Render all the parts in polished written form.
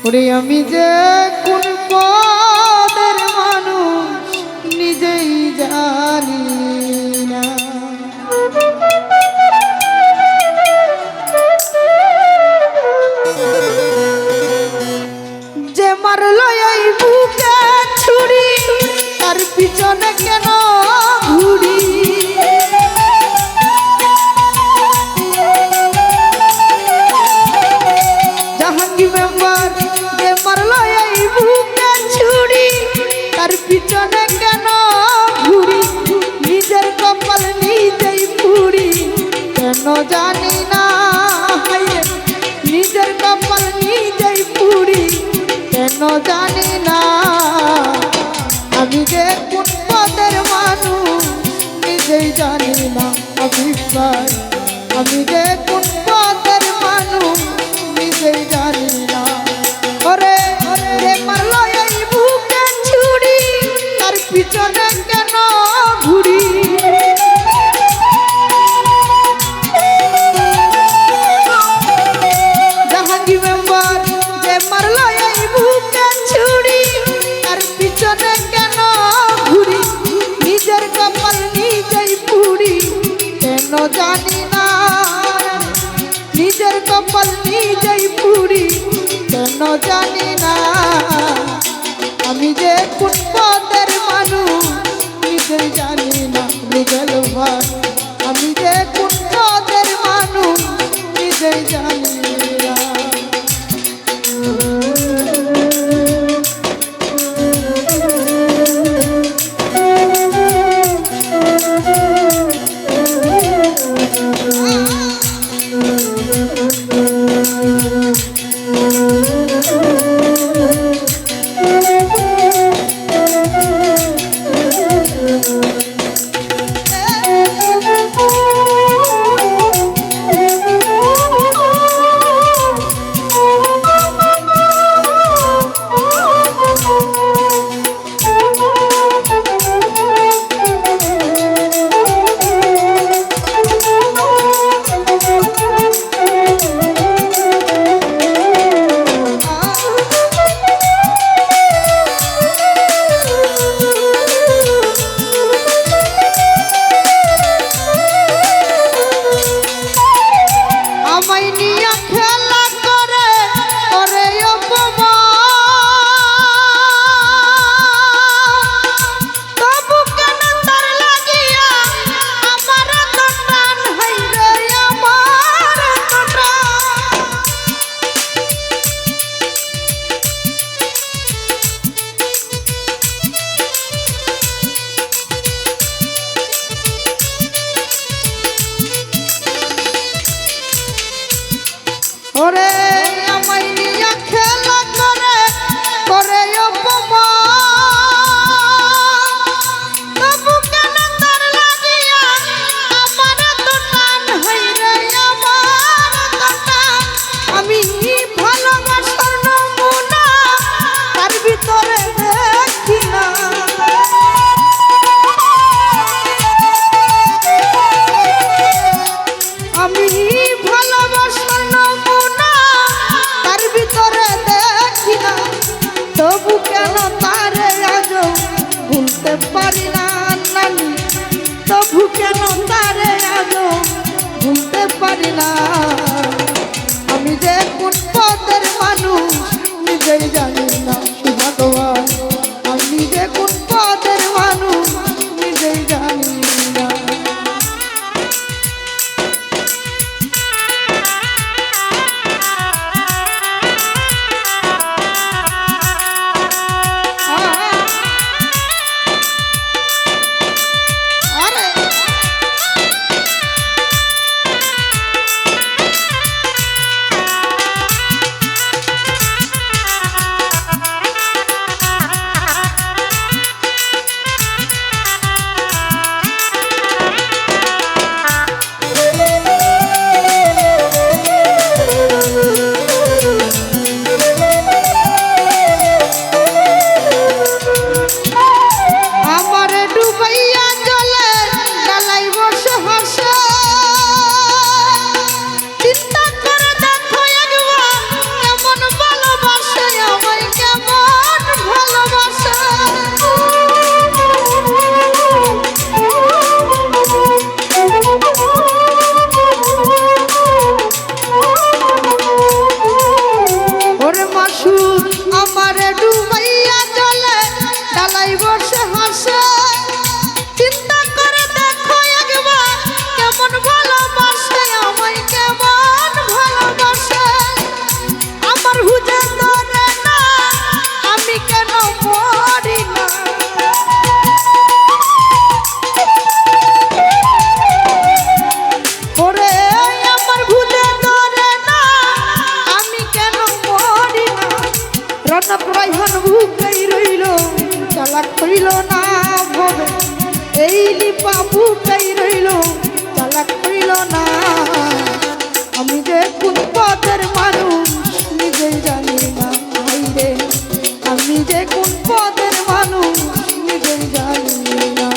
ওরে আমি যে কোন পদের মানুষ নিজেই জানি না। যে মারলো এই বুকে ছুরি তার পিছনে কেন ঘুরি। জাহাঙ্গীর মেম্বার যে মারলো এই বুকে ছুরি তার পিছনে কেন ঘুরি। নিজের কপাল নিজেই পুরি কেন জানি না। নিজের কপাল নিজেই পুরি কেন জানি না। আমি যে কোন পদের মানুষ নিজেই জানি না। আমি যে কোন পদের মানুষ নিজেই জানি না। ওরে ওরে মারলো এই বুকে ছুরি তার পিছনে কেন ঘুরি। জাহাঙ্গীর মেম্বার যে মারলো এই বুকে ছুরি তার পিছনে কেন ঘুরি। নিজের কপাল নিজেই পুরি কেন জানি না। নিজের কপাল নিজেই পুরি কেন জানি না। আমি যে কোন পদের মানুষ নিজেই জানি না। লিগেল ভাই আমি যে কোন পদের মানুষ নিজেই জানি না। ওরে আমায় নিয়ে খেলা করে করে অপমান। তবু কেন তার লাগিয়া আমার তো টান হইরে আমার তো টান। আমি ভালোবাসার নমুনা তার ভিতরে দেখি না। আমি ভালোবাসার নমুনা তার ভিতরে দেখি না। তবু কেন তারে আজও ভুলতে পারি না নানি। তবু কেন তারে আজও ভুলতে পারি না। আমি যে কোন পদের মানুষ নিজেই জানি না। ভগবান আমি যে কোন পদের মানুষ নিজেই জানি না। ওরে মাসু আমারে ডুবাইয়া চলে ডালাই বসে হাসে চিন্তা করে দেখো একবার কেমন ভালোবাসে আমায় কেমন ভালোবাসে আমার হুজে ধরে না আমি কেন মরি না ওরে আমার হুজে ধরে না আমি কেন মরি না রনক রাইহান বুকেই রইল চালাক হইল না ভবে এই লিপা বুকেই রইল চালাক হইল না আমি যে কোন পদের মানুষ নিজেই জানি না ভাইরে আমি যে কোন পদের মানুষ নিজেই জানি না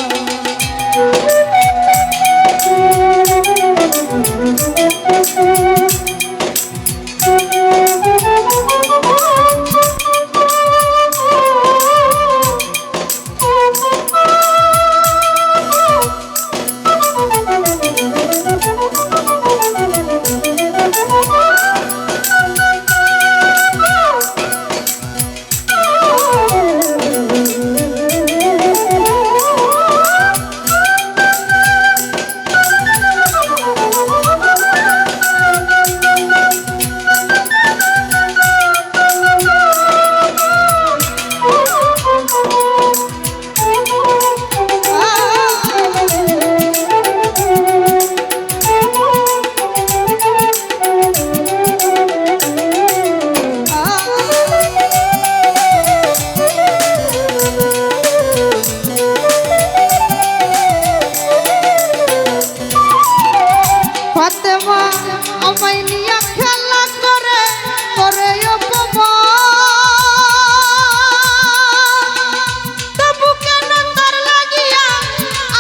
ফাতেমা আমায় নিয়ে খেলা করে করে তবু কেন তার লাগিয়া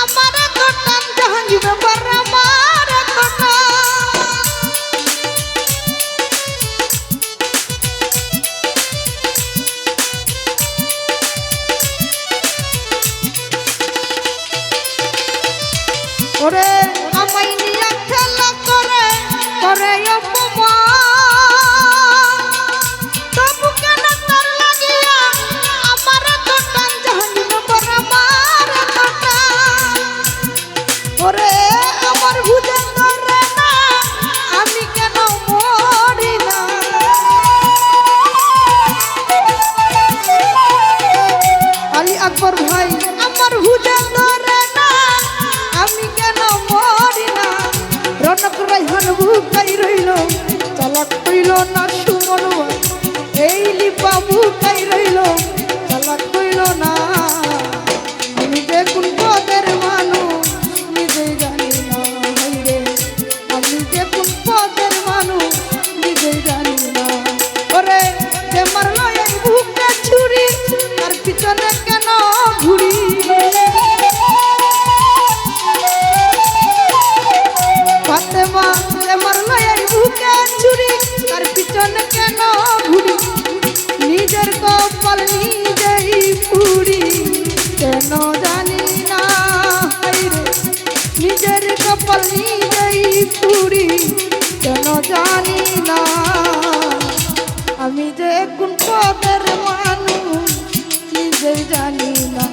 আমার তো টান জাহাঙ্গীর বার আমার তো ওরে আমায় নিয়ে খেলা করে করে তবু কেন তার লাগিয়া আমার তো টান জাহাঙ্গীর বার আমার তো ওরে আমার হুজে ধরে না আমি কেন মরি না আলী আকবর ভাই আমার হুজে ধরে না আমি কেন মরি না রনক রাইহান বুকাই রইল চালাক হইল না সুমন এই লিপা বুকাই রইল চালাক হইল না আমি যে কোন পদের মানুষ নিজেই জানি না ভাইরে আমি যে কোন পদের মানুষ নিজেই জানি না ওরে যে মারলো এই বুকে ছুরি তার পিছনে কেন ঘুরি ফাতেমা যে মারলো এই বুকে ছুরি তার পিছনে কেন ঘুরি নিজের কপাল নিজেই পুরি কেন জানি না হায়রে নিজের কপাল নিজেই পুরি কেন জানি না আমি যে কোন পদের মানুষ নিজেই জানি না